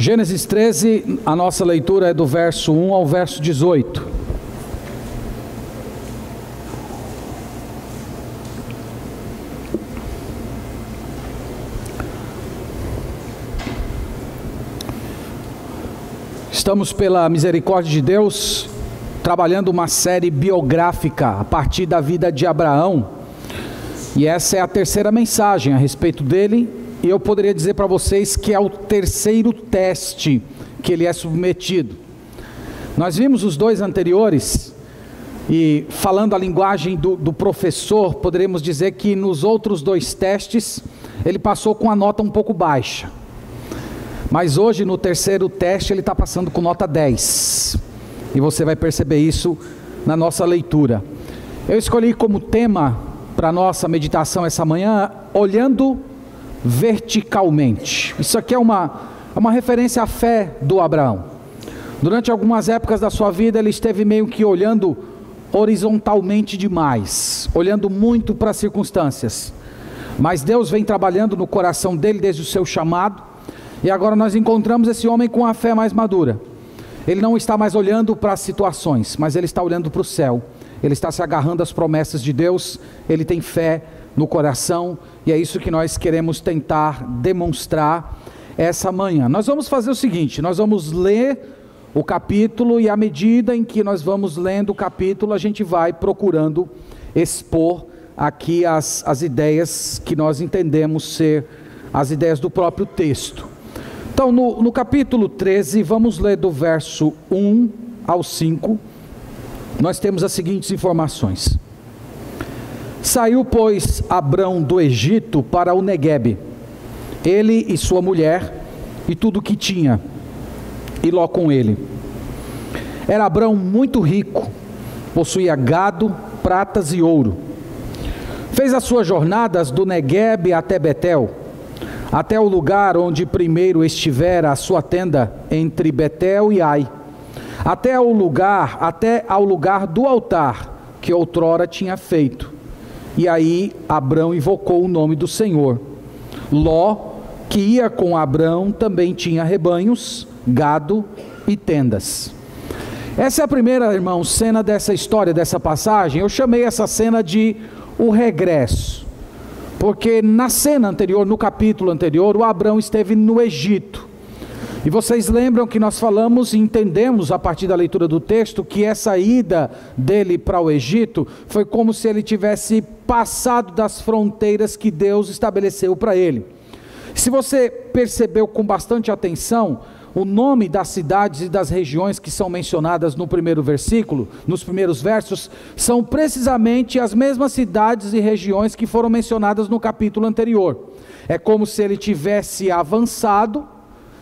Gênesis 13, a nossa leitura é do verso 1 ao verso 18. Estamos, pela misericórdia de Deus, trabalhando uma série biográfica a partir da vida de Abraão, e essa é a terceira mensagem a respeito dele, e eu poderia dizer para vocês que é o terceiro teste que ele é submetido. Nós vimos os dois anteriores, e falando a linguagem do professor, poderíamos dizer que nos outros dois testes, ele passou com a nota um pouco baixa. Mas hoje, no terceiro teste, ele está passando com nota 10. E você vai perceber isso na nossa leitura. Eu escolhi como tema para a nossa meditação essa manhã, olhando verticalmente. Isso aqui é uma referência à fé do Abraão. Durante algumas épocas da sua vida, ele esteve meio que olhando horizontalmente demais, olhando muito para as circunstâncias. Mas Deus vem trabalhando no coração dele desde o seu chamado, e agora nós encontramos esse homem com a fé mais madura. Ele não está mais olhando para as situações, mas ele está olhando para o céu. Ele está se agarrando às promessas de Deus, ele tem fé no coração, e é isso que nós queremos tentar demonstrar essa manhã. Nós vamos fazer o seguinte, nós vamos ler o capítulo, e à medida em que nós vamos lendo o capítulo, a gente vai procurando expor aqui as ideias que nós entendemos ser as ideias do próprio texto. Então, no capítulo 13, vamos ler do verso 1 ao 5, nós temos as seguintes informações. Saiu, pois, Abrão do Egito para o Neguebe, ele e sua mulher, e tudo o que tinha, e Ló com ele. Era Abrão muito rico, possuía gado, pratas e ouro. Fez as suas jornadas do Neguebe até Betel, até o lugar onde primeiro estivera a sua tenda entre Betel e Ai, até ao lugar do altar que outrora tinha feito. E aí Abrão invocou o nome do Senhor. Ló, que ia com Abrão, também tinha rebanhos, gado e tendas. Essa é a primeira, irmão, cena dessa história, dessa passagem. Eu chamei essa cena de o regresso. Porque na cena anterior, no capítulo anterior, o Abrão esteve no Egito. E vocês lembram que nós falamos e entendemos a partir da leitura do texto que essa ida dele para o Egito foi como se ele tivesse passado das fronteiras que Deus estabeleceu para ele. Se você percebeu com bastante atenção, o nome das cidades e das regiões que são mencionadas no primeiro versículo, nos primeiros versos, são precisamente as mesmas cidades e regiões que foram mencionadas no capítulo anterior. É como se ele tivesse avançado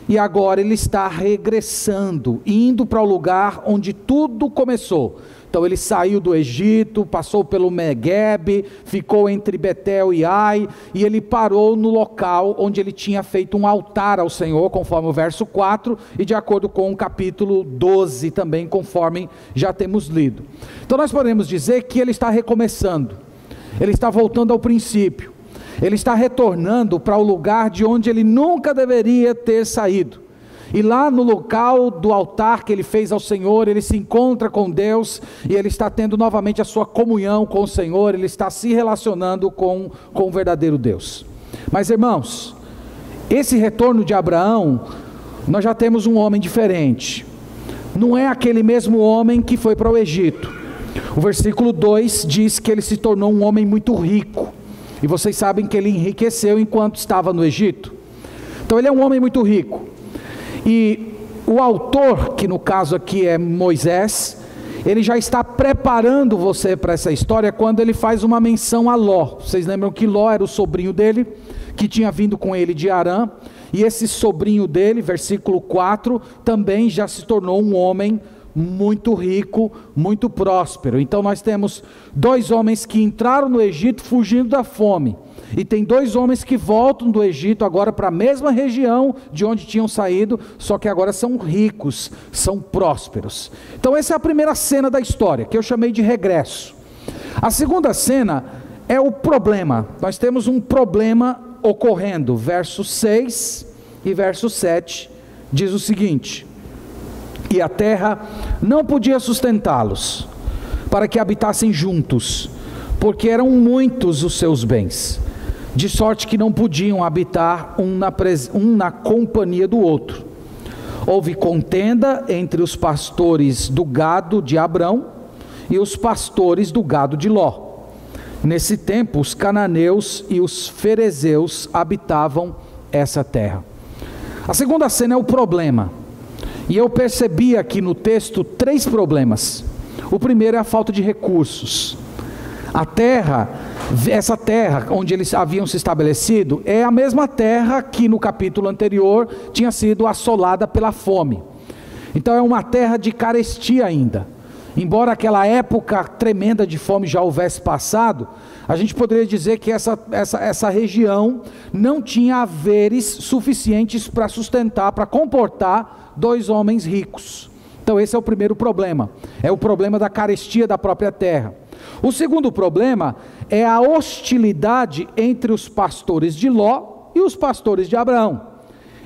e agora ele está regressando, indo para o lugar onde tudo começou. Então ele saiu do Egito, passou pelo Neguebe, ficou entre Betel e Ai, e ele parou no local onde ele tinha feito um altar ao Senhor, conforme o verso 4, e de acordo com o capítulo 12 também, conforme já temos lido. Então nós podemos dizer que ele está recomeçando, ele está voltando ao princípio, ele está retornando para o lugar de onde ele nunca deveria ter saído. E lá no local do altar que ele fez ao Senhor, ele se encontra com Deus, e ele está tendo novamente a sua comunhão com o Senhor, ele está se relacionando com o verdadeiro Deus. Mas irmãos, esse retorno de Abraão, nós já temos um homem diferente. Não é aquele mesmo homem que foi para o Egito. O versículo 2 diz que ele se tornou um homem muito rico. E vocês sabem que ele enriqueceu enquanto estava no Egito. Então ele é um homem muito rico. E o autor, que no caso aqui é Moisés, ele já está preparando você para essa história quando ele faz uma menção a Ló. Vocês lembram que Ló era o sobrinho dele, que tinha vindo com ele de Harã, e esse sobrinho dele, versículo 4, também já se tornou um homem muito rico, muito próspero. Então nós temos dois homens que entraram no Egito fugindo da fome, e tem dois homens que voltam do Egito agora para a mesma região de onde tinham saído, só que agora são ricos, são prósperos. Então essa é a primeira cena da história, que eu chamei de regresso. A segunda cena é o problema. Nós temos um problema ocorrendo, verso 6 e verso 7 diz o seguinte: e a terra não podia sustentá-los, para que habitassem juntos, porque eram muitos os seus bens, de sorte que não podiam habitar um na companhia do outro. Houve contenda entre os pastores do gado de Abrão e os pastores do gado de Ló. Nesse tempo, os cananeus e os ferezeus habitavam essa terra. A segunda cena é o problema. E eu percebi aqui no texto 3 problemas. O primeiro é a falta de recursos. A terra, essa terra onde eles haviam se estabelecido, é a mesma terra que no capítulo anterior tinha sido assolada pela fome. Então é uma terra de carestia ainda. Embora aquela época tremenda de fome já houvesse passado, a gente poderia dizer que essa região não tinha haveres suficientes para sustentar, para comportar 2 homens ricos. Então esse é o primeiro problema, é o problema da carestia da própria terra. O segundo problema é a hostilidade entre os pastores de Ló e os pastores de Abraão.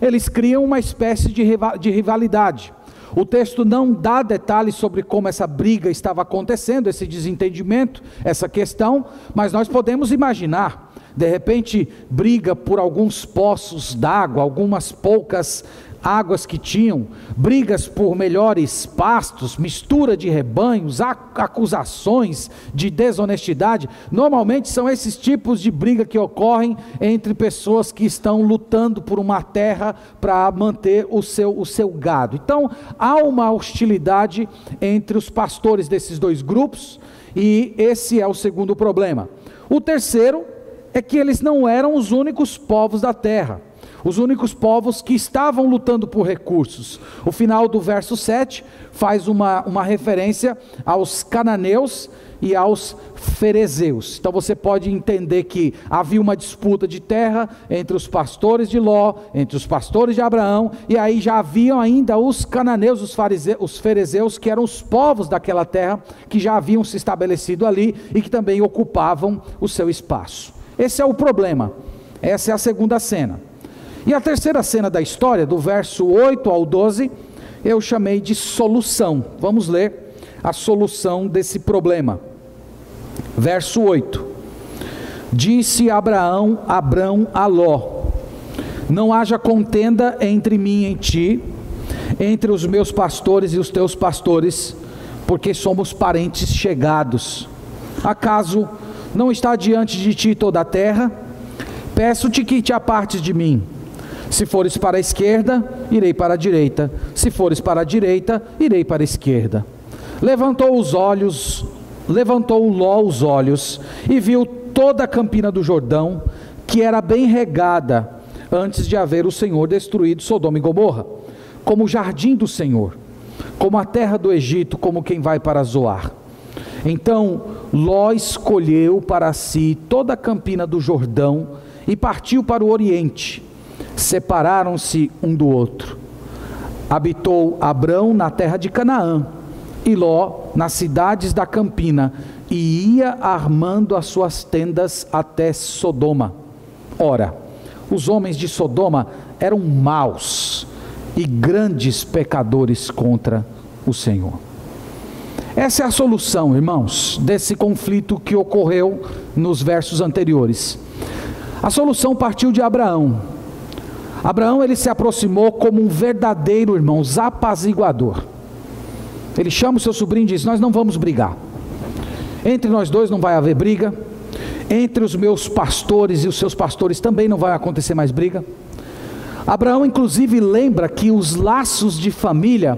Eles criam uma espécie de rivalidade. O texto não dá detalhes sobre como essa briga estava acontecendo, esse desentendimento, essa questão, mas nós podemos imaginar, de repente, briga por alguns poços d'água, algumas poucas águas que tinham, brigas por melhores pastos, mistura de rebanhos, acusações de desonestidade. Normalmente são esses tipos de briga que ocorrem entre pessoas que estão lutando por uma terra para manter o seu gado. Então há uma hostilidade entre os pastores desses 2 grupos, e esse é o segundo problema. O terceiro é que eles não eram os únicos povos da terra, os únicos povos que estavam lutando por recursos. O final do verso 7 faz uma referência aos cananeus e aos ferezeus. Então você pode entender que havia uma disputa de terra entre os pastores de Ló, entre os pastores de Abraão, e aí já haviam ainda os cananeus, os ferezeus, que eram os povos daquela terra, que já haviam se estabelecido ali e que também ocupavam o seu espaço. Esse é o problema, essa é a segunda cena. E a terceira cena da história, do verso 8 ao 12, eu chamei de solução. Vamos ler a solução desse problema. Verso 8: disse Abrão a Ló: não haja contenda entre mim e ti, entre os meus pastores e os teus pastores, porque somos parentes chegados. Acaso não está diante de ti toda a terra? Peço-te que te apartes de mim. Se fores para a esquerda, irei para a direita. Se fores para a direita, irei para a esquerda. Levantou Ló os olhos e viu toda a campina do Jordão, que era bem regada, antes de haver o Senhor destruído Sodoma e Gomorra, como o jardim do Senhor, como a terra do Egito, como quem vai para Zoar. Então Ló escolheu para si toda a campina do Jordão e partiu para o oriente. Separaram-se um do outro. Habitou Abrão na terra de Canaã, e Ló nas cidades da campina, e ia armando as suas tendas até Sodoma. Ora, os homens de Sodoma eram maus e grandes pecadores contra o Senhor. Essa é a solução, irmãos, desse conflito que ocorreu nos versos anteriores. A solução partiu de Abraão. Abraão, ele se aproximou como um verdadeiro, irmãos, apaziguador. Ele chama o seu sobrinho e diz: nós não vamos brigar. Entre nós dois não vai haver briga. Entre os meus pastores e os seus pastores também não vai acontecer mais briga. Abraão inclusive lembra que os laços de família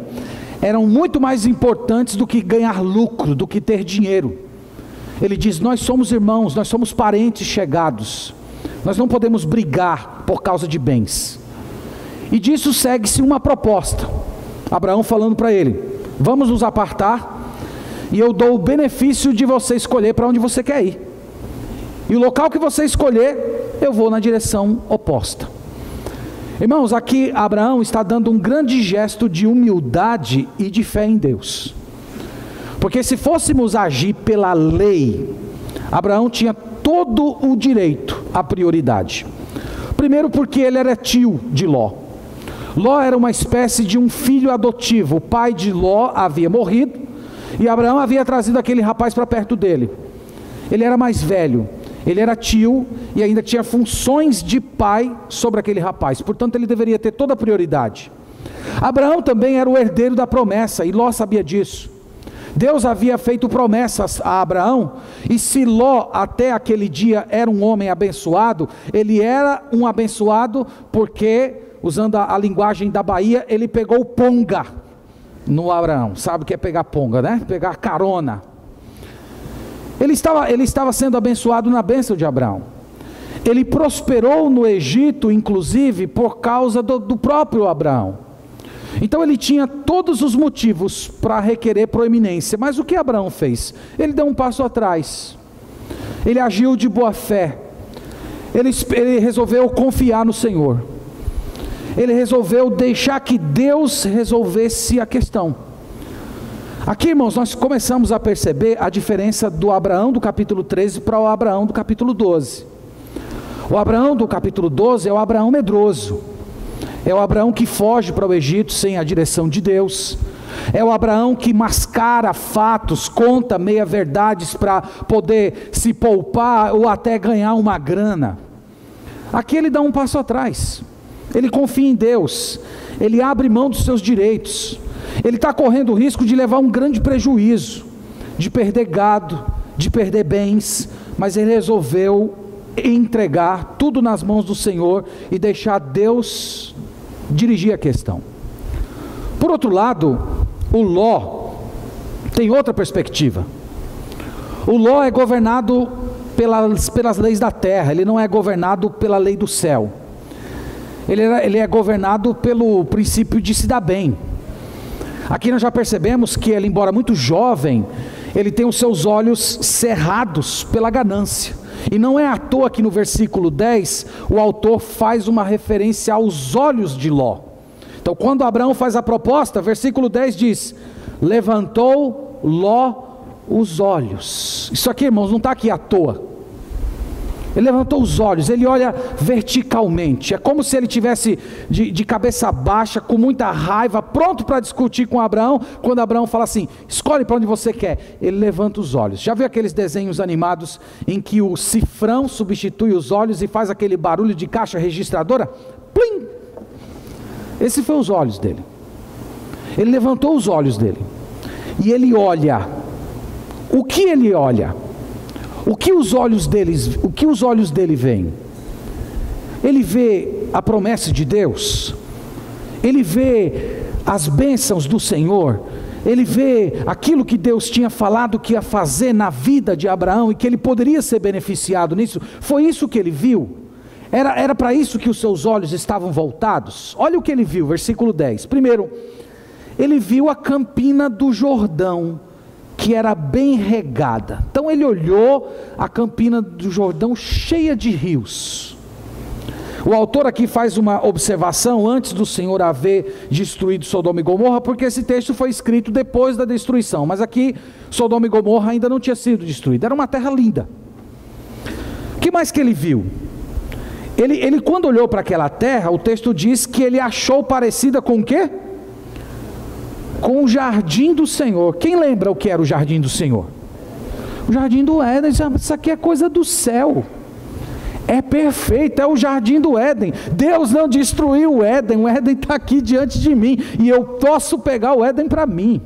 eram muito mais importantes do que ganhar lucro, do que ter dinheiro. Ele diz: nós somos irmãos, nós somos parentes chegados. Nós não podemos brigar por causa de bens. E disso segue-se uma proposta. Abraão falando para ele: vamos nos apartar, e eu dou o benefício de você escolher para onde você quer ir. E o local que você escolher, eu vou na direção oposta. Irmãos, aqui Abraão está dando um grande gesto de humildade e de fé em Deus. Porque se fôssemos agir pela lei, Abraão tinha todo o direito à prioridade. Primeiro porque ele era tio de Ló. Ló era uma espécie de um filho adotivo. O pai de Ló havia morrido e Abraão havia trazido aquele rapaz para perto dele. Ele era mais velho, ele era tio e ainda tinha funções de pai sobre aquele rapaz, portanto ele deveria ter toda a prioridade. Abraão também era o herdeiro da promessa e Ló sabia disso. Deus havia feito promessas a Abraão, e se Ló até aquele dia era um homem abençoado, ele era um abençoado porque, usando a linguagem da Bahia, ele pegou ponga no Abraão. Sabe o que é pegar ponga, né? Pegar carona. Ele estava sendo abençoado na bênção de Abraão. Ele prosperou no Egito, inclusive, por causa do próprio Abraão. Então ele tinha todos os motivos para requerer proeminência. Mas o que Abraão fez? Ele deu um passo atrás. Ele agiu de boa fé. Ele resolveu confiar no Senhor. Ele resolveu deixar que Deus resolvesse a questão. Aqui, irmãos, nós começamos a perceber a diferença do Abraão do capítulo 13 para o Abraão do capítulo 12. O Abraão do capítulo 12 é o Abraão medroso. É o Abraão que foge para o Egito sem a direção de Deus. É o Abraão que mascara fatos, conta meia-verdades para poder se poupar ou até ganhar uma grana. Aqui ele dá um passo atrás. Ele confia em Deus. Ele abre mão dos seus direitos. Ele está correndo o risco de levar um grande prejuízo, de perder gado, de perder bens, mas ele resolveu entregar tudo nas mãos do Senhor e deixar Deus dirigir a questão. Por outro lado, o Ló tem outra perspectiva. O Ló é governado pelas leis da terra, ele não é governado pela lei do céu. Ele é governado pelo princípio de se dar bem. Aqui nós já percebemos que ele, embora muito jovem, ele tem os seus olhos cerrados pela ganância. E não é à toa que no versículo 10, o autor faz uma referência aos olhos de Ló. Então quando Abraão faz a proposta, versículo 10 diz: levantou Ló os olhos. Isso aqui, irmãos, não está aqui à toa. Ele levantou os olhos, ele olha verticalmente. É como se ele tivesse de cabeça baixa, com muita raiva, pronto para discutir com Abraão. Quando Abraão fala assim: escolhe para onde você quer, ele levanta os olhos. Já viu aqueles desenhos animados em que o cifrão substitui os olhos e faz aquele barulho de caixa registradora? Plim! Esse foi os olhos dele. Ele levantou os olhos dele e ele olha. O que ele olha? O que os olhos dele veem? Ele vê a promessa de Deus, ele vê as bênçãos do Senhor, ele vê aquilo que Deus tinha falado que ia fazer na vida de Abraão e que ele poderia ser beneficiado nisso. Foi isso que ele viu? Era para isso que os seus olhos estavam voltados? Olha o que ele viu, versículo 10. Primeiro, ele viu a campina do Jordão, que era bem regada. Então ele olhou a campina do Jordão cheia de rios. O autor aqui faz uma observação antes do Senhor haver destruído Sodoma e Gomorra, porque esse texto foi escrito depois da destruição, mas aqui Sodoma e Gomorra ainda não tinha sido destruída, era uma terra linda. O que mais que ele viu? Ele quando olhou para aquela terra, o texto diz que ele achou parecida com o quê? Com o jardim do Senhor. Quem lembra o que era o jardim do Senhor? O jardim do Éden. Isso aqui é coisa do céu, é perfeito, é o jardim do Éden. Deus não destruiu o Éden está aqui diante de mim, e eu posso pegar o Éden para mim.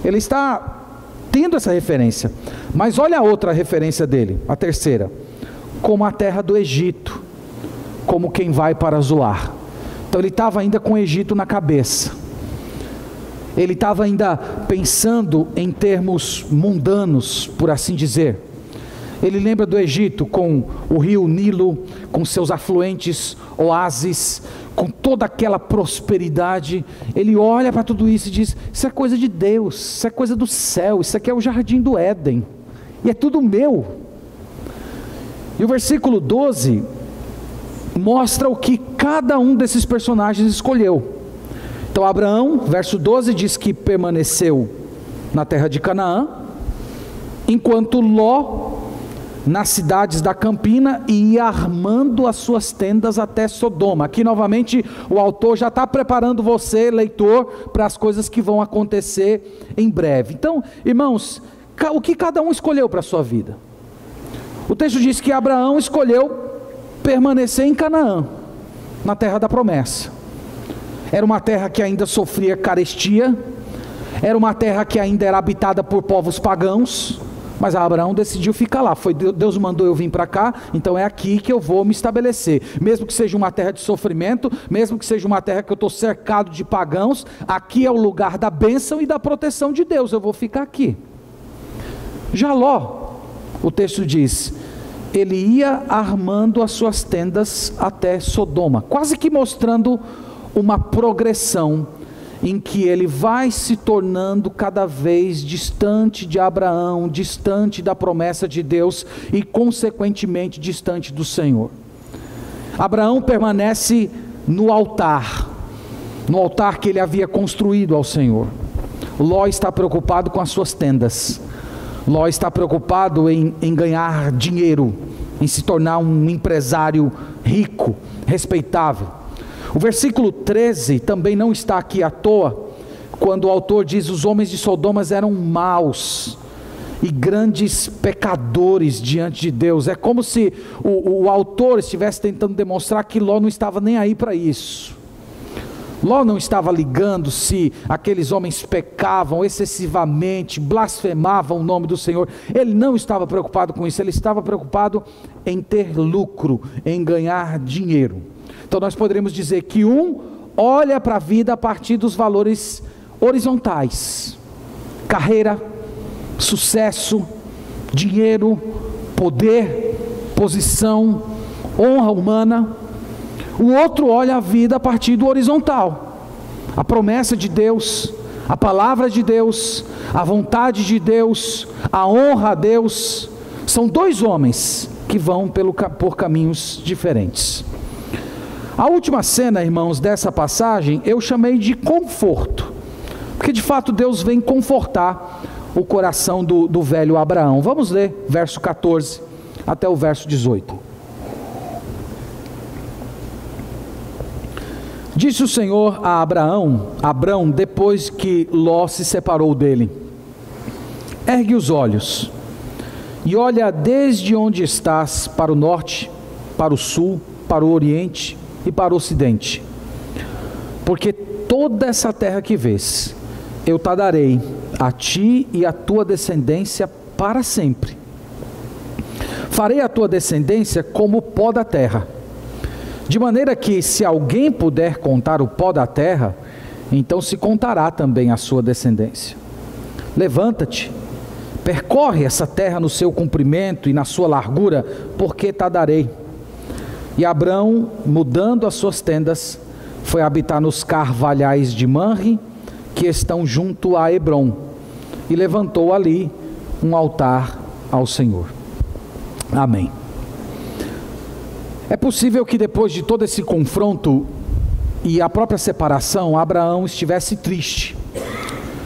Ele está tendo essa referência. Mas olha a outra referência dele, a terceira: como a terra do Egito, como quem vai para Zoar. Então ele estava ainda com o Egito na cabeça. Ele estava ainda pensando em termos mundanos, por assim dizer. Ele lembra do Egito com o rio Nilo, com seus afluentes, oásis, com toda aquela prosperidade. Ele olha para tudo isso e diz: isso é coisa de Deus, isso é coisa do céu, isso aqui é o jardim do Éden, e é tudo meu. E o versículo 12 mostra o que cada um desses personagens escolheu. Então Abraão, verso 12, diz que permaneceu na terra de Canaã, enquanto Ló nas cidades da campina e ia armando as suas tendas até Sodoma. Aqui novamente o autor já está preparando você, leitor, para as coisas que vão acontecer em breve. Então, irmãos, o que cada um escolheu para a sua vida? O texto diz que Abraão escolheu permanecer em Canaã, na terra da promessa. Era uma terra que ainda sofria carestia, era uma terra que ainda era habitada por povos pagãos, mas Abraão decidiu ficar lá. Deus mandou eu vir para cá, então é aqui que eu vou me estabelecer. Mesmo que seja uma terra de sofrimento, mesmo que seja uma terra que eu estou cercado de pagãos, aqui é o lugar da bênção e da proteção de Deus, eu vou ficar aqui. Já Ló, o texto diz, ele ia armando as suas tendas até Sodoma, quase que mostrando uma progressão em que ele vai se tornando cada vez distante de Abraão, distante da promessa de Deus e consequentemente distante do Senhor. Abraão permanece no altar que ele havia construído ao Senhor. Ló está preocupado com as suas tendas. Ló está preocupado em ganhar dinheiro, em se tornar um empresário rico, respeitável. O versículo 13 também não está aqui à toa, quando o autor diz: os homens de Sodoma eram maus e grandes pecadores diante de Deus. É como se o autor estivesse tentando demonstrar que Ló não estava nem aí para isso. Ló não estava ligando se aqueles homens pecavam excessivamente, blasfemavam o nome do Senhor. Ele não estava preocupado com isso, ele estava preocupado em ter lucro, em ganhar dinheiro. Então nós poderíamos dizer que olha para a vida a partir dos valores horizontais: carreira, sucesso, dinheiro, poder, posição, honra humana. O outro olha a vida a partir do horizontal: a promessa de Deus, a palavra de Deus, a vontade de Deus, a honra a Deus. São dois homens que vão por caminhos diferentes. A última cena, irmãos, dessa passagem eu chamei de conforto, porque de fato Deus vem confortar o coração do velho Abraão. Vamos ler verso 14 até o verso 18. Disse o Senhor a Abrão, depois que Ló se separou dele: ergue os olhos e olha desde onde estás para o norte, para o sul, para o oriente e para o ocidente, porque toda essa terra que vês, eu te darei a ti e a tua descendência para sempre. Farei a tua descendência como o pó da terra, de maneira que, se alguém puder contar o pó da terra, então se contará também a sua descendência. Levanta-te, percorre essa terra no seu comprimento e na sua largura, porque te darei. E Abrão, mudando as suas tendas, foi habitar nos carvalhais de Manre, que estão junto a Hebrom, e levantou ali um altar ao Senhor. Amém. É possível que depois de todo esse confronto e a própria separação, Abraão estivesse triste,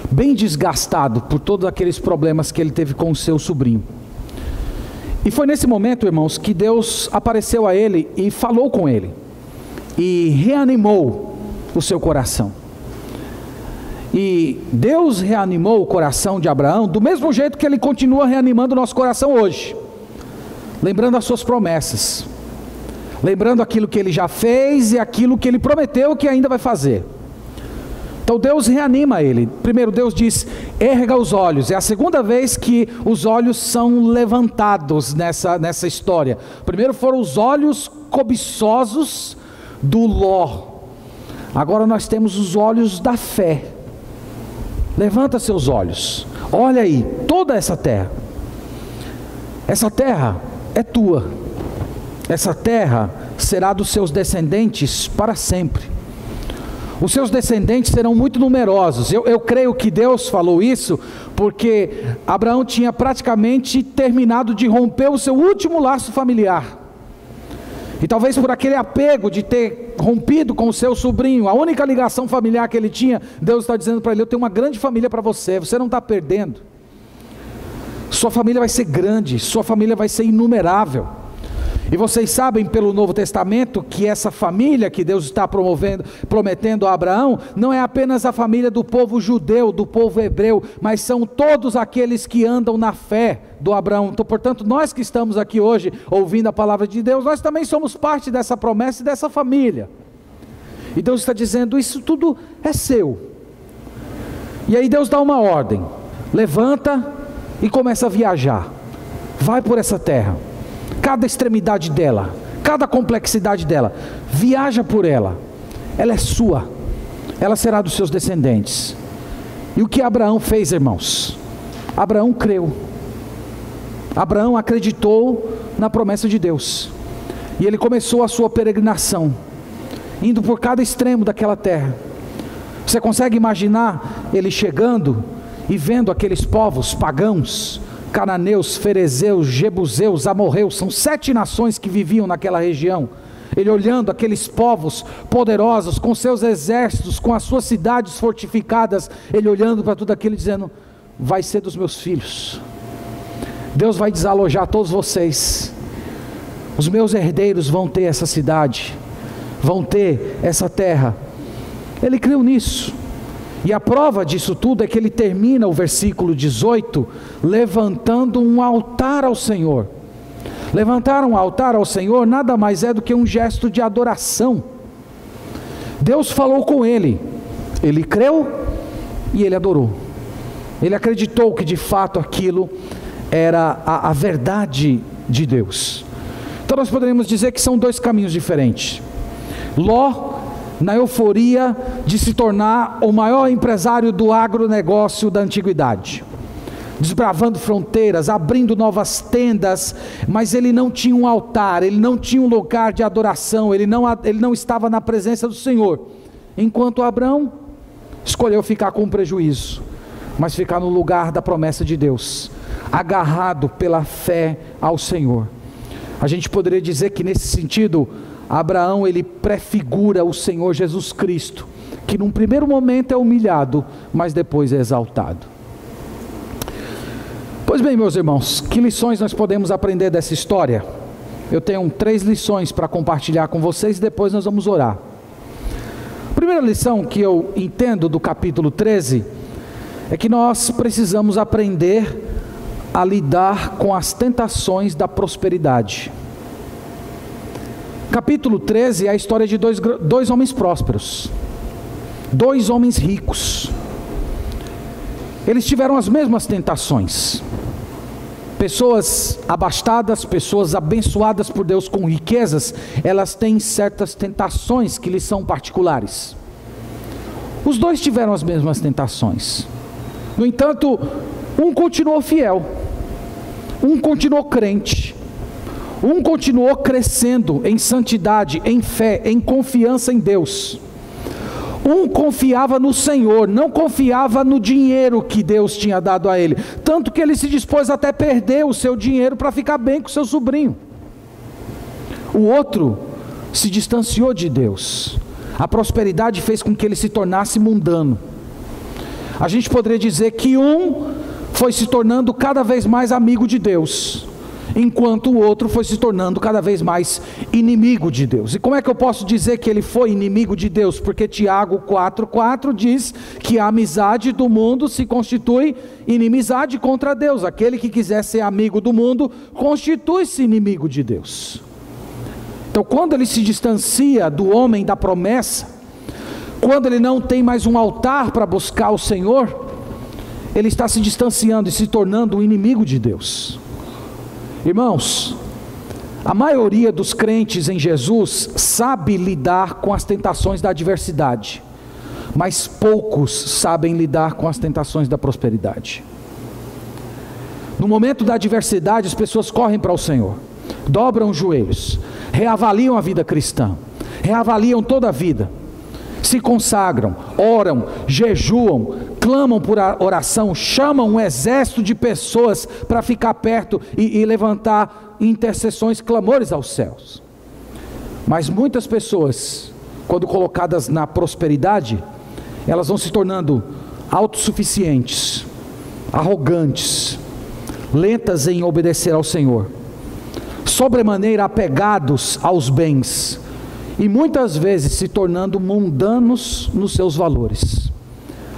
bem desgastado por todos aqueles problemas que ele teve com o seu sobrinho. E foi nesse momento, irmãos, que Deus apareceu a ele e falou com ele, e reanimou o seu coração. E Deus reanimou o coração de Abraão do mesmo jeito que Ele continua reanimando o nosso coração hoje, lembrando as suas promessas, lembrando aquilo que Ele já fez e aquilo que Ele prometeu que ainda vai fazer. Então Deus reanima ele. Primeiro Deus diz: erga os olhos. É a segunda vez que os olhos são levantados nessa história. Primeiro foram os olhos cobiçosos do Ló. Agora nós temos os olhos da fé. Levanta seus olhos, olha aí, toda essa terra. Essa terra é tua. Essa terra será dos seus descendentes para sempre. Os seus descendentes serão muito numerosos. Eu creio que Deus falou isso porque Abraão tinha praticamente terminado de romper o seu último laço familiar. E talvez por aquele apego de ter rompido com o seu sobrinho, a única ligação familiar que ele tinha, Deus está dizendo para ele: eu tenho uma grande família para você, você não está perdendo. Sua família vai ser grande, sua família vai ser inumerável. E vocês sabem pelo Novo Testamento que essa família que Deus está prometendo a Abraão, não é apenas a família do povo judeu, do povo hebreu, mas são todos aqueles que andam na fé do Abraão. Então, portanto, nós que estamos aqui hoje ouvindo a palavra de Deus, nós também somos parte dessa promessa e dessa família. E Deus está dizendo, isso tudo é seu. E aí Deus dá uma ordem, levanta e começa a viajar, vai por essa terra, cada extremidade dela, cada complexidade dela, viaja por ela, ela é sua, ela será dos seus descendentes. E o que Abraão fez, irmãos? Abraão creu, Abraão acreditou na promessa de Deus, e ele começou a sua peregrinação, indo por cada extremo daquela terra. Você consegue imaginar ele chegando e vendo aqueles povos pagãos, cananeus, ferezeus, jebuseus, amorreus, são 7 nações que viviam naquela região. Ele olhando aqueles povos poderosos, com seus exércitos, com as suas cidades fortificadas, ele olhando para tudo aquilo, dizendo, vai ser dos meus filhos, Deus vai desalojar todos vocês, os meus herdeiros vão ter essa cidade, vão ter essa terra. Ele creu nisso. E a prova disso tudo é que ele termina o versículo 18, levantando um altar ao Senhor. Levantar um altar ao Senhor nada mais é do que um gesto de adoração. Deus falou com ele, ele creu e ele adorou. Ele acreditou que de fato aquilo era a verdade de Deus. Então nós poderíamos dizer que são 2 caminhos diferentes. Ló, na euforia de se tornar o maior empresário do agronegócio da antiguidade, desbravando fronteiras, abrindo novas tendas, mas ele não tinha um altar, ele não tinha um lugar de adoração, ele não estava na presença do Senhor, enquanto Abraão escolheu ficar com prejuízo, mas ficar no lugar da promessa de Deus, agarrado pela fé ao Senhor. A gente poderia dizer que nesse sentido, Abraão ele prefigura o Senhor Jesus Cristo, que num primeiro momento é humilhado, mas depois é exaltado. Pois bem, meus irmãos, que lições nós podemos aprender dessa história? Eu tenho 3 lições para compartilhar com vocês e depois nós vamos orar. A primeira lição que eu entendo do capítulo 13 é que nós precisamos aprender a lidar com as tentações da prosperidade. Capítulo 13 é a história de dois homens prósperos, 2 homens ricos. Eles tiveram as mesmas tentações. Pessoas abastadas, pessoas abençoadas por Deus com riquezas, elas têm certas tentações que lhes são particulares. Os 2 tiveram as mesmas tentações. No entanto, um continuou fiel, um continuou crente, um continuou crescendo em santidade, em fé, em confiança em Deus. Um confiava no Senhor, não confiava no dinheiro que Deus tinha dado a ele, tanto que ele se dispôs até perder o seu dinheiro para ficar bem com seu sobrinho. O outro se distanciou de Deus. A prosperidade fez com que ele se tornasse mundano. A gente poderia dizer que um foi se tornando cada vez mais amigo de Deus, enquanto o outro foi se tornando cada vez mais inimigo de Deus. E como é que eu posso dizer que ele foi inimigo de Deus? Porque Tiago 4,4 diz que a amizade do mundo se constitui inimizade contra Deus. Aquele que quiser ser amigo do mundo, constitui-se inimigo de Deus. Então quando ele se distancia do homem da promessa, quando ele não tem mais um altar para buscar o Senhor, ele está se distanciando e se tornando um inimigo de Deus. Irmãos, a maioria dos crentes em Jesus sabe lidar com as tentações da adversidade, mas poucos sabem lidar com as tentações da prosperidade. No momento da adversidade, as pessoas correm para o Senhor, dobram os joelhos, reavaliam a vida cristã, reavaliam toda a vida, se consagram, oram, jejuam, clamam por oração, chamam um exército de pessoas para ficar perto e levantar intercessões, clamores aos céus. Mas muitas pessoas, quando colocadas na prosperidade, elas vão se tornando autossuficientes, arrogantes, lentas em obedecer ao Senhor, sobremaneira apegados aos bens, e muitas vezes se tornando mundanos nos seus valores.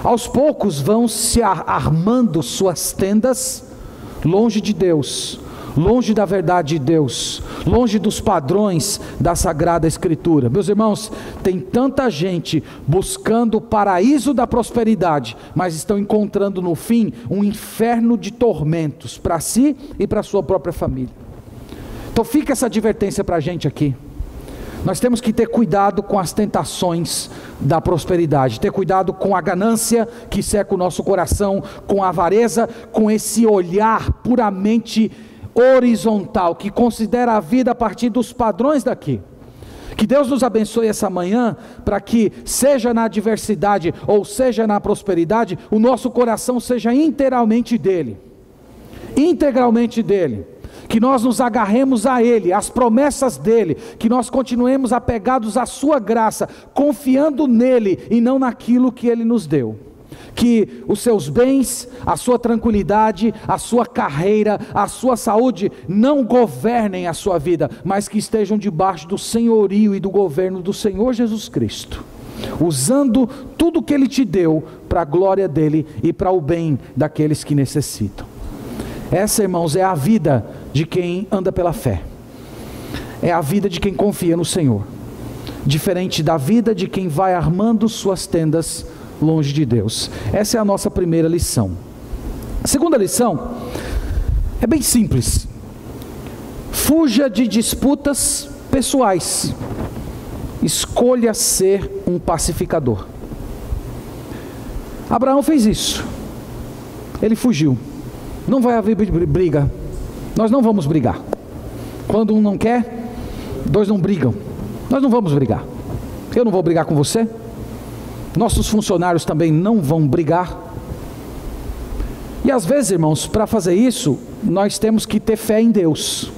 Aos poucos vão se armando suas tendas longe de Deus, longe da verdade de Deus, longe dos padrões da Sagrada Escritura. Meus irmãos, tem tanta gente buscando o paraíso da prosperidade, mas estão encontrando no fim um inferno de tormentos para si e para a sua própria família. Então fica essa advertência para a gente aqui. Nós temos que ter cuidado com as tentações da prosperidade, ter cuidado com a ganância que cerca o nosso coração, com a avareza, com esse olhar puramente horizontal, que considera a vida a partir dos padrões daqui. Que Deus nos abençoe essa manhã, para que seja na adversidade ou seja na prosperidade, o nosso coração seja integralmente dele, que nós nos agarremos a Ele, às promessas dEle, que nós continuemos apegados à sua graça, confiando nele e não naquilo que Ele nos deu. Que os seus bens, a sua tranquilidade, a sua carreira, a sua saúde não governem a sua vida, mas que estejam debaixo do senhorio e do governo do Senhor Jesus Cristo, usando tudo que Ele te deu para a glória dEle e para o bem daqueles que necessitam. Essa, irmãos, é a vida de quem anda pela fé, é a vida de quem confia no Senhor, diferente da vida de quem vai armando suas tendas longe de Deus. Essa é a nossa primeira lição. A segunda lição é bem simples: fuja de disputas pessoais, escolha ser um pacificador. Abraão fez isso, ele fugiu. Não vai haver briga, nós não vamos brigar. Quando um não quer, dois não brigam. Nós não vamos brigar. Eu não vou brigar com você, nossos funcionários também não vão brigar. E às vezes, irmãos, para fazer isso, nós temos que ter fé em Deus.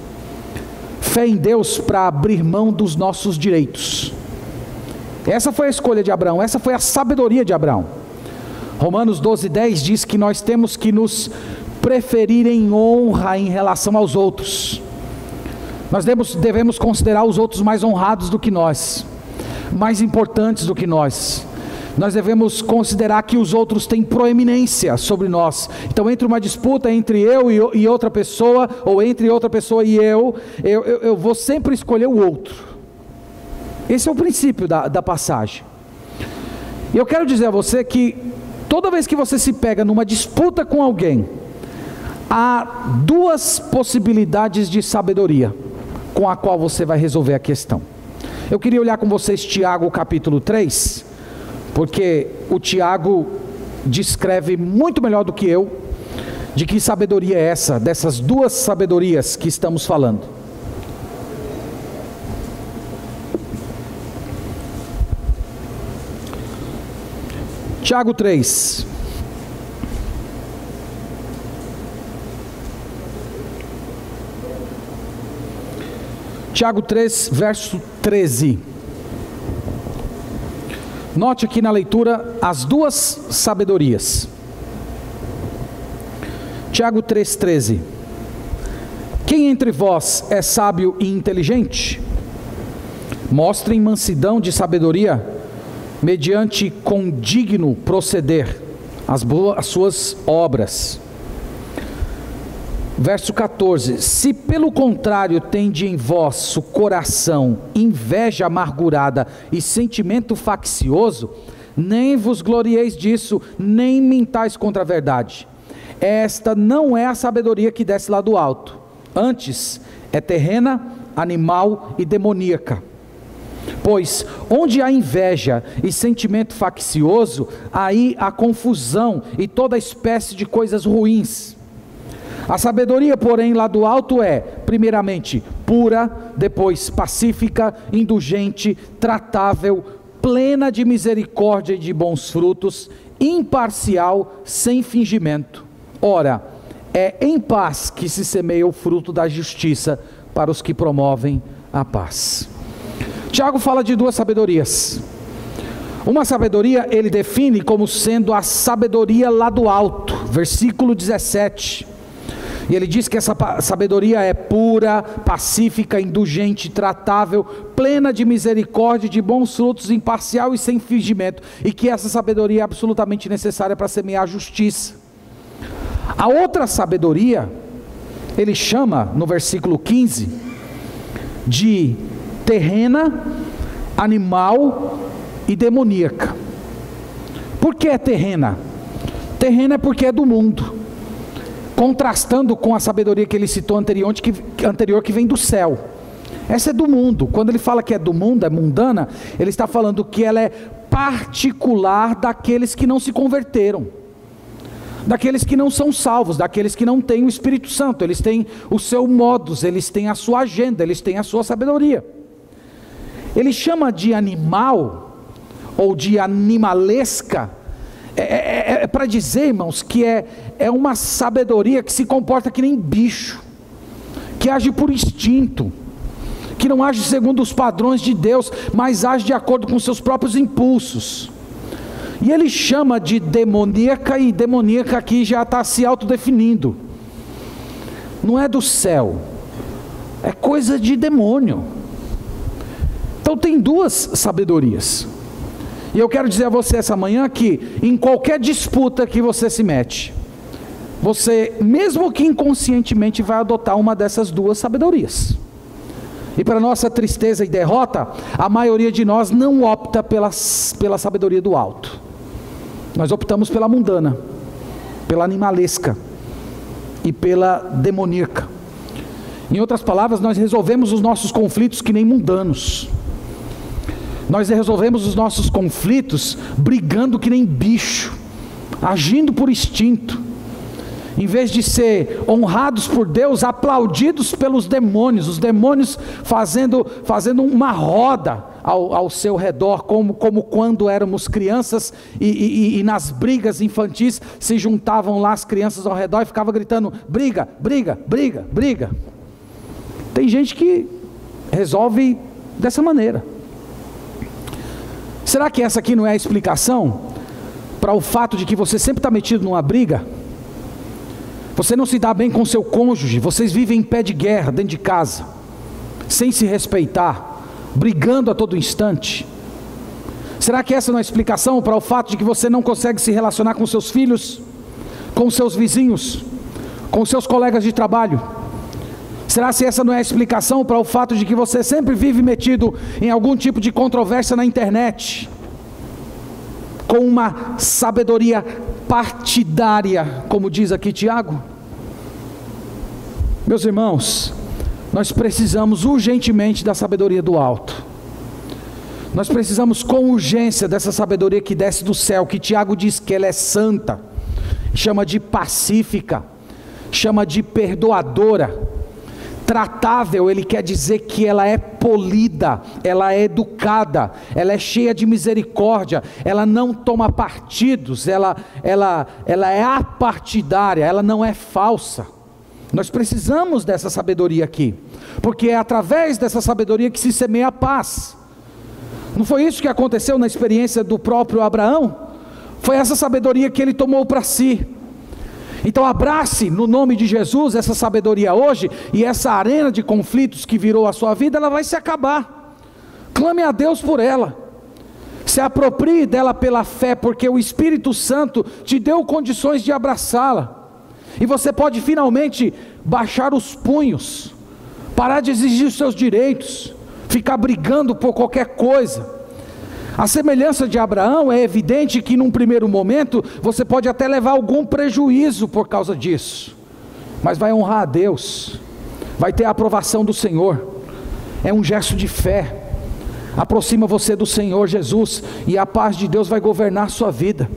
Fé em Deus para abrir mão dos nossos direitos. Essa foi a escolha de Abraão, essa foi a sabedoria de Abraão. Romanos 12:10 diz que nós temos que nos preferir em honra em relação aos outros. Nós devemos considerar os outros mais honrados do que nós, mais importantes do que nós. Nós devemos considerar que os outros têm proeminência sobre nós. Então, entre uma disputa entre eu e outra pessoa, ou entre outra pessoa e eu vou sempre escolher o outro. Esse é o princípio da passagem. E eu quero dizer a você que toda vez que você se pega numa disputa com alguém, há duas possibilidades de sabedoria com a qual você vai resolver a questão. Eu queria olhar com vocês Tiago capítulo 3, porque o Tiago descreve muito melhor do que eu de que sabedoria é essa, dessas duas sabedorias que estamos falando. Tiago 3. Tiago 3, verso 13. Note aqui na leitura as duas sabedorias. Tiago 3,13. Quem entre vós é sábio e inteligente? Mostrem mansidão de sabedoria, mediante condigno proceder, as suas obras. Verso 14: se pelo contrário tende em vosso coração inveja amargurada e sentimento faccioso, nem vos glorieis disso, nem mintais contra a verdade. Esta não é a sabedoria que desce lá do alto, antes é terrena, animal e demoníaca. Pois onde há inveja e sentimento faccioso, aí há confusão e toda espécie de coisas ruins. A sabedoria, porém, lá do alto é, primeiramente, pura, depois pacífica, indulgente, tratável, plena de misericórdia e de bons frutos, imparcial, sem fingimento. Ora, é em paz que se semeia o fruto da justiça para os que promovem a paz. Tiago fala de duas sabedorias. Uma sabedoria ele define como sendo a sabedoria lá do alto, versículo 17. E ele diz que essa sabedoria é pura, pacífica, indulgente, tratável, plena de misericórdia, de bons frutos, imparcial e sem fingimento. E que essa sabedoria é absolutamente necessária para semear a justiça. A outra sabedoria, ele chama no versículo 15, de terrena, animal e demoníaca. Por que é terrena? Terrena é porque é do mundo, contrastando com a sabedoria que ele citou anterior, que vem do céu. Essa é do mundo. Quando ele fala que é do mundo, é mundana, ele está falando que ela é particular daqueles que não se converteram, daqueles que não são salvos, daqueles que não têm o Espírito Santo. Eles têm o seu modus, eles têm a sua agenda, eles têm a sua sabedoria. Ele chama de animal, ou de animalesca, é para dizer, irmãos, que é uma sabedoria que se comporta que nem bicho, que age por instinto, que não age segundo os padrões de Deus, mas age de acordo com seus próprios impulsos. E ele chama de demoníaca, e demoníaca aqui já está se autodefinindo. Não é do céu, é coisa de demônio. Então tem duas sabedorias. E eu quero dizer a você essa manhã que em qualquer disputa que você se mete, você, mesmo que inconscientemente, vai adotar uma dessas duas sabedorias. E para nossa tristeza e derrota, a maioria de nós não opta pela sabedoria do alto. Nós optamos pela mundana, pela animalesca e pela demoníaca. Em outras palavras, nós resolvemos os nossos conflitos que nem mundanos. Nós resolvemos os nossos conflitos brigando que nem bicho, agindo por instinto, em vez de ser honrados por Deus, aplaudidos pelos demônios, os demônios fazendo uma roda ao seu redor, como quando éramos crianças e nas brigas infantis se juntavam lá as crianças ao redor e ficavam gritando: briga, briga, briga, briga. Tem gente que resolve dessa maneira. Será que essa aqui não é a explicação para o fato de que você sempre está metido numa briga? Você não se dá bem com seu cônjuge, vocês vivem em pé de guerra dentro de casa, sem se respeitar, brigando a todo instante. Será que essa não é a explicação para o fato de que você não consegue se relacionar com seus filhos, com seus vizinhos, com seus colegas de trabalho? Será que essa não é a explicação para o fato de que você sempre vive metido em algum tipo de controvérsia na internet, com uma sabedoria partidária, como diz aqui Tiago? Meus irmãos, nós precisamos urgentemente da sabedoria do alto. Nós precisamos com urgência dessa sabedoria que desce do céu, que Tiago diz que ela é santa, chama de pacífica, chama de perdoadora. Tratável, ele quer dizer que ela é polida, ela é educada, ela é cheia de misericórdia, ela não toma partidos, ela é apartidária, ela não é falsa. Nós precisamos dessa sabedoria aqui, porque é através dessa sabedoria que se semeia a paz. Não foi isso que aconteceu na experiência do próprio Abraão? Foi essa sabedoria que ele tomou para si. Então abrace no nome de Jesus essa sabedoria hoje, e essa arena de conflitos que virou a sua vida, ela vai se acabar. Clame a Deus por ela, se aproprie dela pela fé, porque o Espírito Santo te deu condições de abraçá-la, e você pode finalmente baixar os punhos, parar de exigir os seus direitos, ficar brigando por qualquer coisa. A semelhança de Abraão, é evidente que num primeiro momento você pode até levar algum prejuízo por causa disso, mas vai honrar a Deus, vai ter a aprovação do Senhor. É um gesto de fé, aproxima você do Senhor Jesus, e a paz de Deus vai governar sua vida.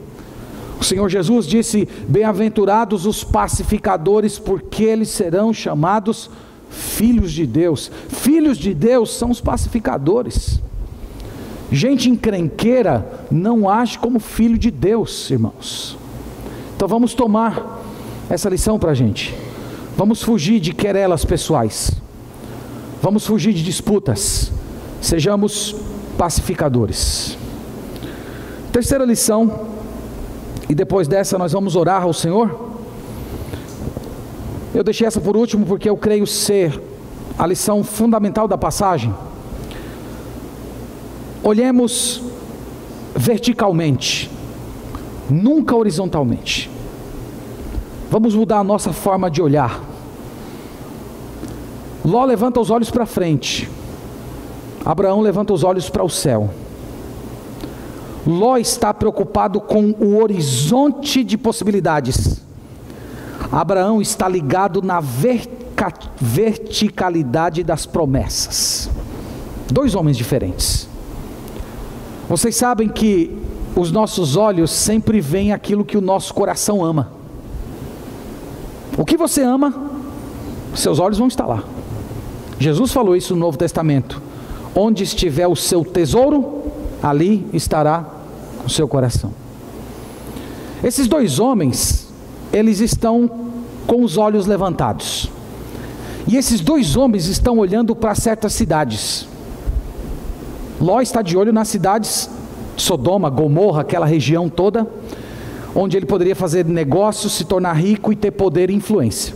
O Senhor Jesus disse: bem-aventurados os pacificadores, porque eles serão chamados filhos de Deus. Filhos de Deus são os pacificadores. Gente encrenqueira não age como filho de Deus, irmãos. Então vamos tomar essa lição para a gente. Vamos fugir de querelas pessoais, vamos fugir de disputas, sejamos pacificadores. Terceira lição, e depois dessa nós vamos orar ao Senhor. Eu deixei essa por último porque eu creio ser a lição fundamental da passagem. Olhemos verticalmente, nunca horizontalmente. Vamos mudar a nossa forma de olhar. Ló levanta os olhos para frente, Abraão levanta os olhos para o céu. Ló está preocupado com o horizonte de possibilidades. Abraão está ligado na verticalidade das promessas. Dois homens diferentes. Vocês sabem que os nossos olhos sempre veem aquilo que o nosso coração ama. O que você ama, seus olhos vão estar lá. Jesus falou isso no Novo Testamento: onde estiver o seu tesouro, ali estará o seu coração. Esses dois homens, eles estão com os olhos levantados, e esses dois homens estão olhando para certas cidades. Ló está de olho nas cidades de Sodoma, Gomorra, aquela região toda, onde ele poderia fazer negócios, se tornar rico e ter poder e influência.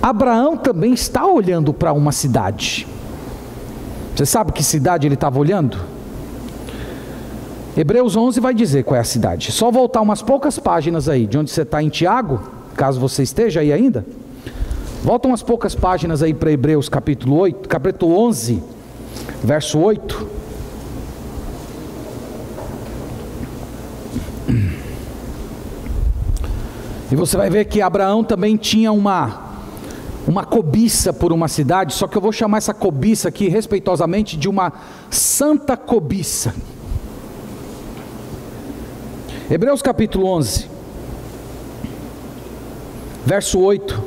Abraão também está olhando para uma cidade. Você sabe que cidade ele estava olhando? Hebreus 11 vai dizer qual é a cidade. Só voltar umas poucas páginas aí, de onde você está, em Tiago, caso você esteja aí ainda. Volta umas poucas páginas aí para Hebreus capítulo 11, verso 8. E você vai ver que Abraão também tinha uma cobiça por uma cidade, só que eu vou chamar essa cobiça aqui respeitosamente de uma santa cobiça. Hebreus capítulo 11, verso 8,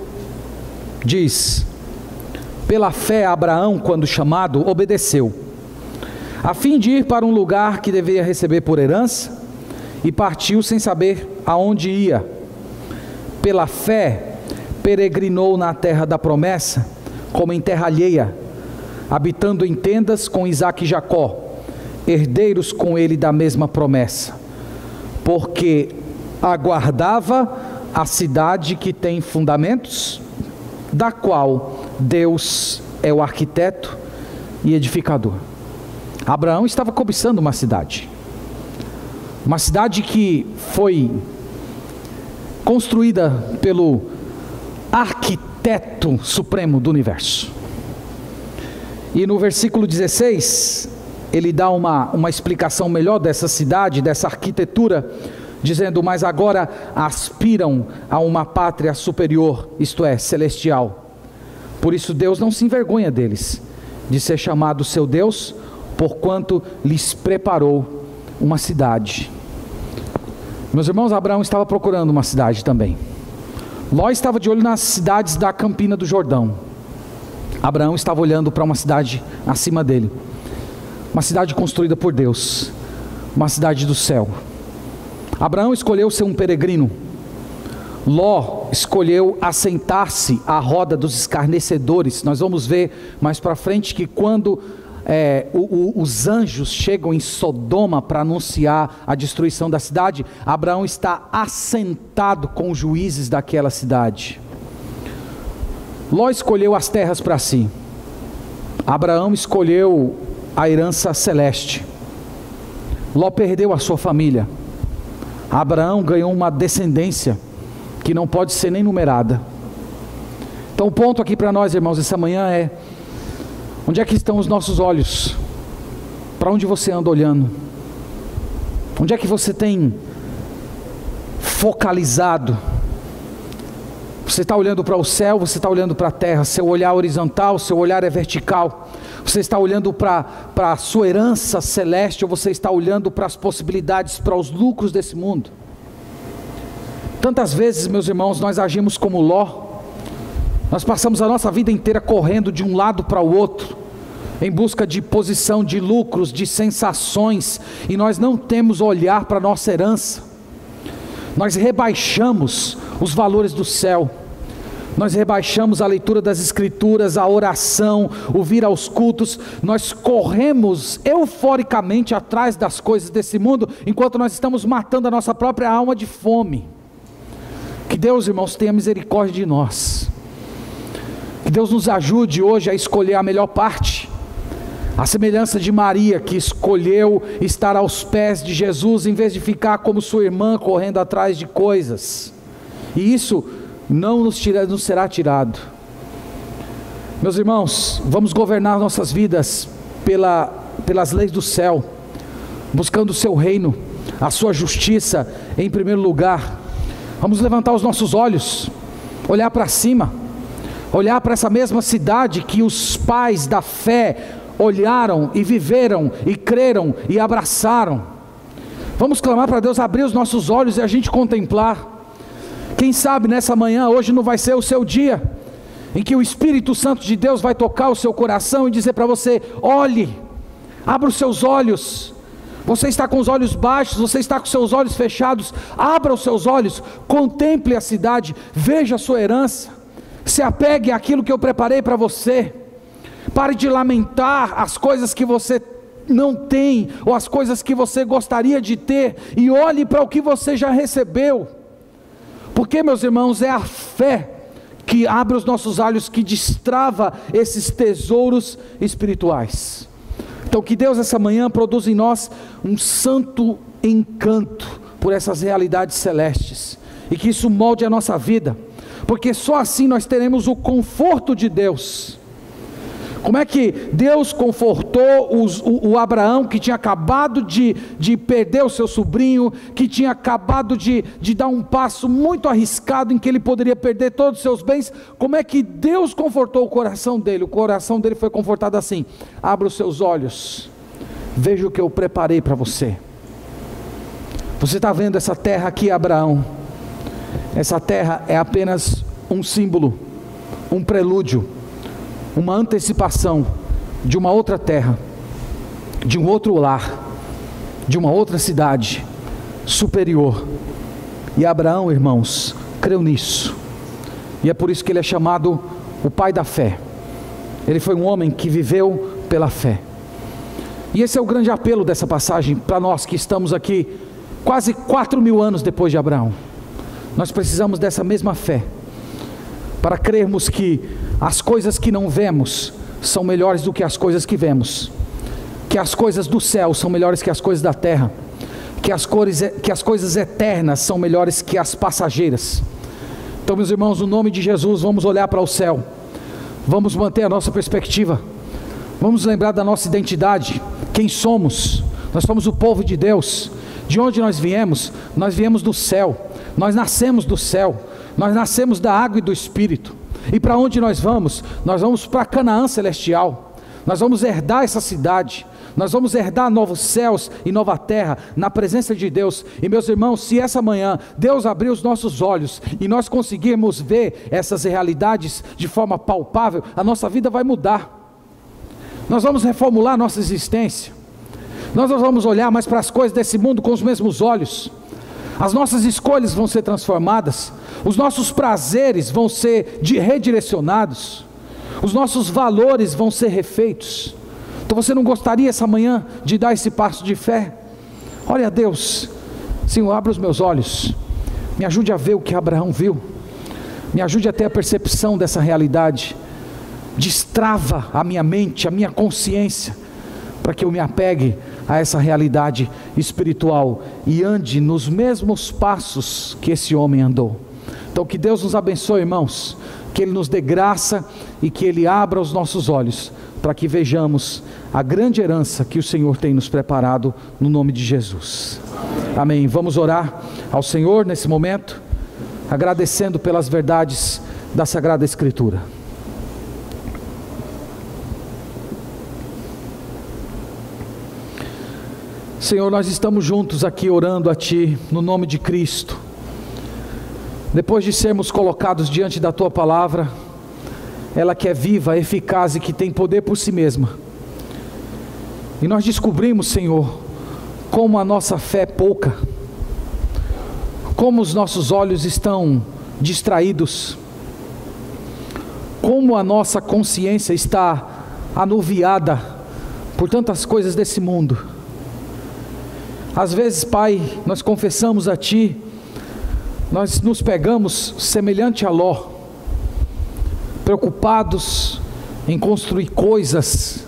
diz: pela fé Abraão, quando chamado, obedeceu, a fim de ir para um lugar que deveria receber por herança, e partiu sem saber aonde ia. Pela fé peregrinou na terra da promessa, como em terra alheia, habitando em tendas com Isaque e Jacó, herdeiros com ele da mesma promessa, porque aguardava a cidade que tem fundamentos, da qual Deus é o arquiteto e edificador. Abraão estava cobiçando uma cidade que foi construída pelo arquiteto supremo do universo. E no versículo 16, ele dá uma explicação melhor dessa cidade, dessa arquitetura, dizendo: mas agora aspiram a uma pátria superior, isto é, celestial. Por isso Deus não se envergonha deles, de ser chamado seu Deus, porquanto lhes preparou uma cidade. Meus irmãos, Abraão estava procurando uma cidade também. Ló estava de olho nas cidades da Campina do Jordão. Abraão estava olhando para uma cidade acima dele, uma cidade construída por Deus, uma cidade do céu. Abraão escolheu ser um peregrino. Ló escolheu assentar-se à roda dos escarnecedores. Nós vamos ver mais para frente que quando os anjos chegam em Sodoma para anunciar a destruição da cidade, Abraão está assentado com os juízes daquela cidade. Ló escolheu as terras para si. Abraão escolheu a herança celeste. Ló perdeu a sua família. Abraão ganhou uma descendência que não pode ser nem numerada. Então o ponto aqui para nós, irmãos, essa manhã é: onde é que estão os nossos olhos? Para onde você anda olhando? Onde é que você tem focalizado? Você está olhando para o céu, você está olhando para a terra? Seu olhar é horizontal, seu olhar é vertical? Você está olhando para a sua herança celeste, ou você está olhando para as possibilidades, para os lucros desse mundo? Tantas vezes, meus irmãos, nós agimos como Ló. Nós passamos a nossa vida inteira correndo de um lado para o outro, em busca de posição, de lucros, de sensações, e nós não temos olhar para a nossa herança. Nós rebaixamos os valores do céu, nós rebaixamos a leitura das escrituras, a oração, o vir aos cultos. Nós corremos euforicamente atrás das coisas desse mundo, enquanto nós estamos matando a nossa própria alma de fome. Que Deus, irmãos, tenha misericórdia de nós. Que Deus nos ajude hoje a escolher a melhor parte, a semelhança de Maria, que escolheu estar aos pés de Jesus, em vez de ficar como sua irmã, correndo atrás de coisas. E isso não nos será tirado. Meus irmãos, vamos governar nossas vidas pelas leis do céu, buscando o seu reino, a sua justiça em primeiro lugar. Vamos levantar os nossos olhos, olhar para cima, olhar para essa mesma cidade que os pais da fé olharam e viveram e creram e abraçaram. Vamos clamar para Deus abrir os nossos olhos e a gente contemplar. Quem sabe nessa manhã, hoje não vai ser o seu dia, em que o Espírito Santo de Deus vai tocar o seu coração e dizer para você: olhe, abra os seus olhos. Você está com os olhos baixos, você está com os seus olhos fechados, abra os seus olhos, contemple a cidade, veja a sua herança, se apegue àquilo que eu preparei para você. Pare de lamentar as coisas que você não tem, ou as coisas que você gostaria de ter, e olhe para o que você já recebeu. Porque, meus irmãos, é a fé que abre os nossos olhos, que destrava esses tesouros espirituais. Então que Deus essa manhã produza em nós um santo encanto por essas realidades celestes, e que isso molde a nossa vida, porque só assim nós teremos o conforto de Deus. Como é que Deus confortou o Abraão, que tinha acabado de perder o seu sobrinho, que tinha acabado de dar um passo muito arriscado, em que ele poderia perder todos os seus bens? Como é que Deus confortou o coração dele? O coração dele foi confortado assim: abra os seus olhos, veja o que eu preparei para você. Você está vendo essa terra aqui, Abraão? Essa terra é apenas um símbolo, um prelúdio, uma antecipação de uma outra terra, de um outro lar, de uma outra cidade superior. E Abraão, irmãos, creu nisso, e é por isso que ele é chamado o pai da fé. Ele foi um homem que viveu pela fé. E esse é o grande apelo dessa passagem para nós que estamos aqui quase 4.000 anos depois de Abraão. Nós precisamos dessa mesma fé para crermos que as coisas que não vemos são melhores do que as coisas que vemos, que as coisas do céu são melhores que as coisas da terra, que as coisas eternas são melhores que as passageiras. Então, meus irmãos, no nome de Jesus, vamos olhar para o céu, vamos manter a nossa perspectiva, vamos lembrar da nossa identidade, quem somos. Nós somos o povo de Deus. De onde nós viemos? Nós viemos do céu, nós nascemos do céu, nós nascemos da água e do Espírito. E para onde nós vamos? Nós vamos para Canaã celestial. Nós vamos herdar essa cidade, nós vamos herdar novos céus e nova terra, na presença de Deus. E meus irmãos, se essa manhã Deus abrir os nossos olhos, e nós conseguirmos ver essas realidades de forma palpável, a nossa vida vai mudar. Nós vamos reformular nossa existência. Nós não vamos olhar mais para as coisas desse mundo com os mesmos olhos. As nossas escolhas vão ser transformadas, os nossos prazeres vão ser redirecionados, os nossos valores vão ser refeitos. Então você não gostaria essa manhã de dar esse passo de fé? Olha a Deus: Senhor, abra os meus olhos, me ajude a ver o que Abraão viu, me ajude a ter a percepção dessa realidade, destrava a minha mente, a minha consciência, para que eu me apegue a essa realidade espiritual e ande nos mesmos passos que esse homem andou. Então que Deus nos abençoe, irmãos, que Ele nos dê graça e que Ele abra os nossos olhos para que vejamos a grande herança que o Senhor tem nos preparado, no nome de Jesus. Amém. Vamos orar ao Senhor nesse momento, agradecendo pelas verdades da Sagrada Escritura. Senhor, nós estamos juntos aqui orando a Ti, no nome de Cristo. Depois de sermos colocados diante da Tua Palavra, ela que é viva, eficaz e que tem poder por si mesma. E nós descobrimos, Senhor, como a nossa fé é pouca, como os nossos olhos estão distraídos, como a nossa consciência está anuviada por tantas coisas desse mundo. Às vezes, Pai, nós confessamos a Ti, nós nos pegamos semelhante a Ló, preocupados em construir coisas,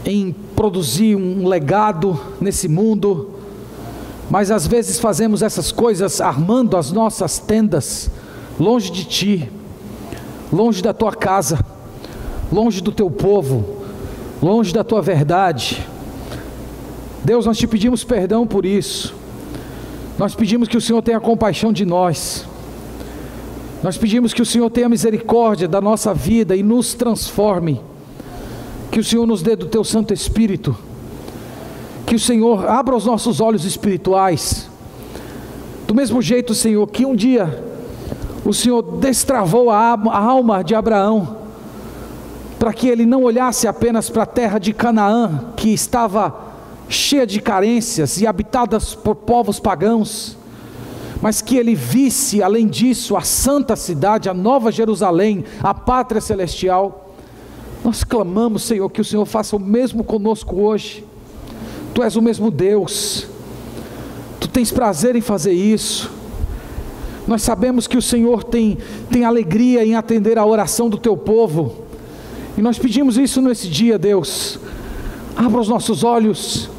em produzir um legado nesse mundo, mas às vezes fazemos essas coisas armando as nossas tendas longe de Ti, longe da Tua casa, longe do Teu povo, longe da Tua verdade. Deus, nós Te pedimos perdão por isso. Nós pedimos que o Senhor tenha compaixão de nós. Nós pedimos que o Senhor tenha misericórdia da nossa vida e nos transforme. Que o Senhor nos dê do Teu Santo Espírito. Que o Senhor abra os nossos olhos espirituais. Do mesmo jeito, Senhor, que um dia o Senhor destravou a alma de Abraão, para que ele não olhasse apenas para a terra de Canaã, que estava cheia de carências e habitadas por povos pagãos, mas que ele visse, além disso, a santa cidade, a nova Jerusalém, a pátria celestial. Nós clamamos, Senhor, que o Senhor faça o mesmo conosco hoje. Tu és o mesmo Deus, Tu tens prazer em fazer isso. Nós sabemos que o Senhor tem alegria em atender a oração do Teu povo, e nós pedimos isso nesse dia, Deus. Abra os nossos olhos,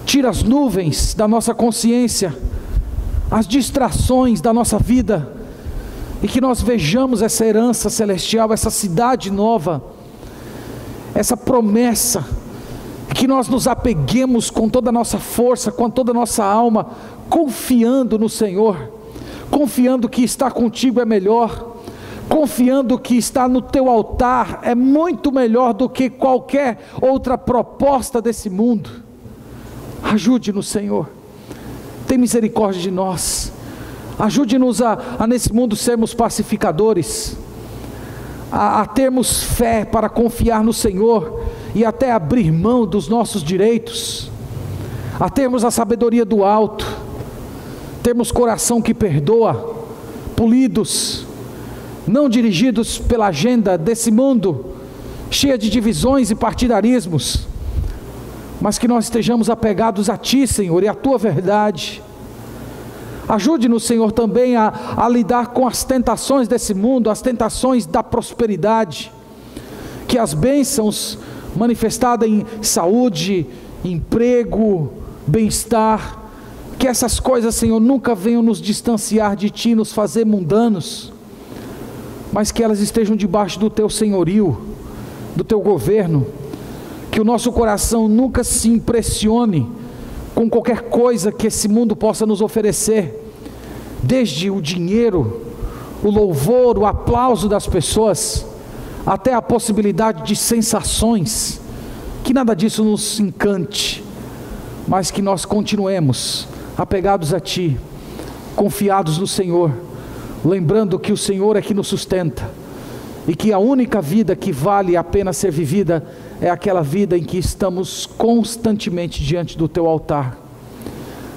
tira as nuvens da nossa consciência, as distrações da nossa vida, e que nós vejamos essa herança celestial, essa cidade nova, essa promessa, e que nós nos apeguemos com toda a nossa força, com toda a nossa alma, confiando no Senhor, confiando que estar contigo é melhor, confiando que estar no Teu altar é muito melhor do que qualquer outra proposta desse mundo. Ajude-nos, Senhor, tem misericórdia de nós, ajude-nos a nesse mundo sermos pacificadores, a termos fé para confiar no Senhor e até abrir mão dos nossos direitos, a termos a sabedoria do alto, termos coração que perdoa, polidos, não dirigidos pela agenda desse mundo, cheia de divisões e partidarismos, mas que nós estejamos apegados a Ti, Senhor, e a Tua verdade. Ajude-nos, Senhor, também a lidar com as tentações desse mundo, as tentações da prosperidade, que as bênçãos manifestadas em saúde, emprego, bem-estar, que essas coisas, Senhor, nunca venham nos distanciar de Ti, nos fazer mundanos, mas que elas estejam debaixo do Teu senhorio, do Teu governo. Que o nosso coração nunca se impressione com qualquer coisa que esse mundo possa nos oferecer, desde o dinheiro, o louvor, o aplauso das pessoas, até a possibilidade de sensações. Que nada disso nos encante, mas que nós continuemos apegados a Ti, confiados no Senhor, lembrando que o Senhor é que nos sustenta, e que a única vida que vale a pena ser vivida é aquela vida em que estamos constantemente diante do Teu altar.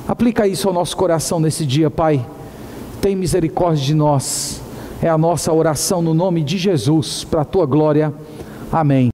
Aplica isso ao nosso coração nesse dia, Pai. Tem misericórdia de nós. É a nossa oração no nome de Jesus, para a Tua glória. Amém.